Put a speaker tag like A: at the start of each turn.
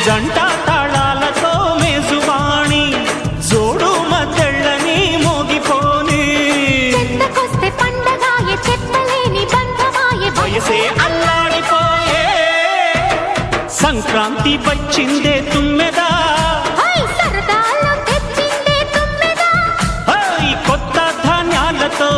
A: జంట తాళాలతో మేజువాణి జోడు మద్దెళ్ళని మోగిపోని
B: చెత్తకొస్తే పండగాయే చెత్తలేని బంధమాయే
A: వయసే అల్లాడిపోయే సంక్రాంతి వచ్చిందే తుమ్మెదా
B: సరదాలో తెచ్చిందే తుమ్మెదా
A: కొత్త ధాన్యాలతో